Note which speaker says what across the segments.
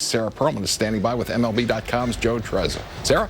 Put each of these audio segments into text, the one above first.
Speaker 1: Sara Perlman is standing by with MLB.com's Joe Trezza. Sara?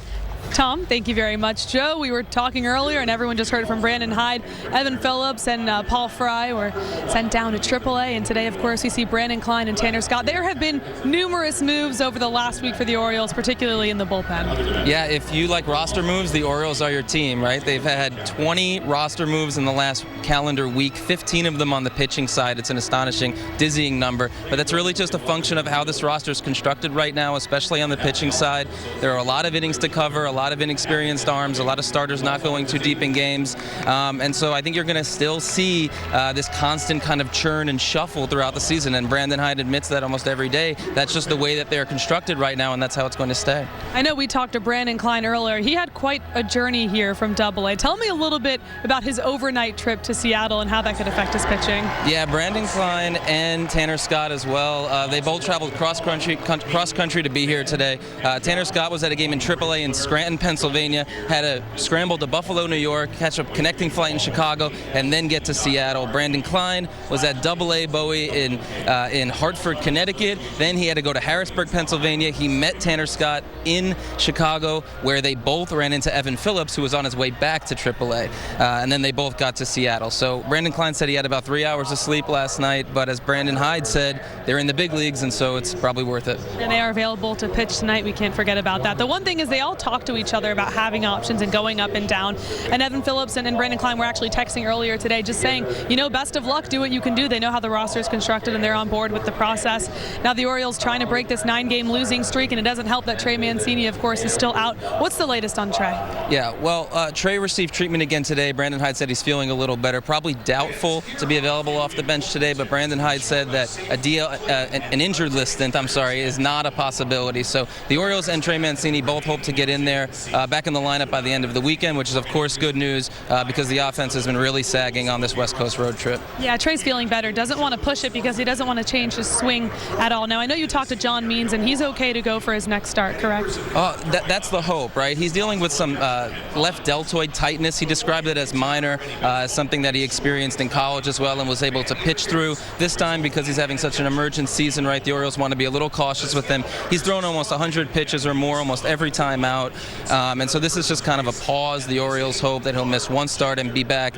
Speaker 2: Tom, thank you very much. Joe, we were talking earlier, and everyone just heard from Brandon Hyde. Evan Phillips and Paul Fry were sent down to AAA, and today, of course, we see Brandon Klein and Tanner Scott. There have been numerous moves over the last week for the Orioles, particularly in the bullpen.
Speaker 3: Yeah, if you like roster moves, the Orioles are your team, right? They've had 20 roster moves in the last calendar week, 15 of them on the pitching side. It's an astonishing, dizzying number, but that's really just a function of how this roster is constructed right now, especially on the pitching side. There are a lot of innings to cover, a lot of inexperienced arms, a lot of starters not going too deep in games, and so I think you're going to still see this constant kind of churn and shuffle throughout the season, and Brandon Hyde admits that almost every day. That's just the way that they're constructed right now, and that's how it's going to stay.
Speaker 2: I know we talked to Brandon Klein earlier. He had quite a journey here from AA. Tell me a little bit about his overnight trip to Seattle and how that could affect his pitching.
Speaker 3: Yeah, Brandon Klein and Tanner Scott as well. They both traveled cross country to be here today. Tanner Scott was at a game in AAA in Scranton, Pennsylvania, had to scramble to Buffalo, New York, catch a connecting flight in Chicago, and then get to Seattle. Brandon Klein was at AA Bowie in Hartford, Connecticut. Then he had to go to Harrisburg, Pennsylvania. He met Tanner Scott in Chicago, where they both ran into Evan Phillips, who was on his way back to AAA. And then they both got to Seattle. So Brandon Klein said he had about 3 hours of sleep last night, but as Brandon Hyde said, they're in the big leagues, and so it's probably worth it.
Speaker 2: And they are available to pitch tonight. We can't forget about that. The one thing is they all talk to each other about having options and going up and down. And Evan Phillips and Brandon Klein were actually texting earlier today just saying, you know, best of luck, do what you can do. They know how the roster is constructed and they're on board with the process. Now the Orioles trying to break this 9-game losing streak, and it doesn't help that Trey Mancini, of course, is still out. What's the latest on Trey? Yeah,
Speaker 3: well, Trey received treatment again today. Brandon Hyde said he's feeling a little better. Probably doubtful to be available off the bench today, but Brandon Hyde said that an injured list stint, is not a possibility. So the Orioles and Trey Mancini both hope to get in there back in the lineup by the end of the weekend, which is, of course, good news because the offense has been really sagging on this West Coast road trip.
Speaker 2: Yeah, Trey's feeling better. Doesn't want to push it because he doesn't want to change his swing at all. Now, I know you talked to John Means, and he's okay to go for his next start, correct?
Speaker 3: That's the hope, right? He's dealing with some left deltoid tightness. He described it as minor, something that he experienced in college as well and was able to pitch through. This time, because he's having such an emergent season, right, the Orioles want to be a little cautious with him. He's thrown almost 100 pitches or more almost every time out, and so this is just kind of a pause. The Orioles hope that he'll miss one start and be back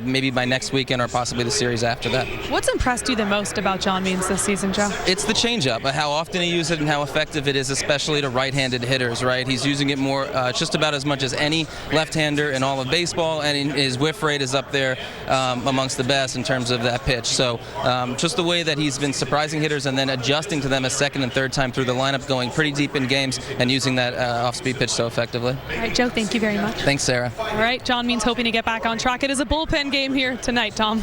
Speaker 3: maybe by next weekend or possibly the series after that.
Speaker 2: What's impressed you the most about John Means this season, Joe?
Speaker 3: It's the changeup, how often he uses it and how effective it is, especially to right-handed hitters, right? He's using it more, just about as much as any left-hander in all of baseball, and his whiff rate is up there amongst the best in terms of that pitch. So just the way that he's been surprising hitters and then adjusting to them a second and third time through the lineup, going pretty deep in games and using that off-speed pitch so effectively.
Speaker 2: All right, Joe, thank you very much.
Speaker 3: Thanks, Sarah.
Speaker 2: All right, John Means hoping to get back on track. It is a bullpen game here tonight, Tom.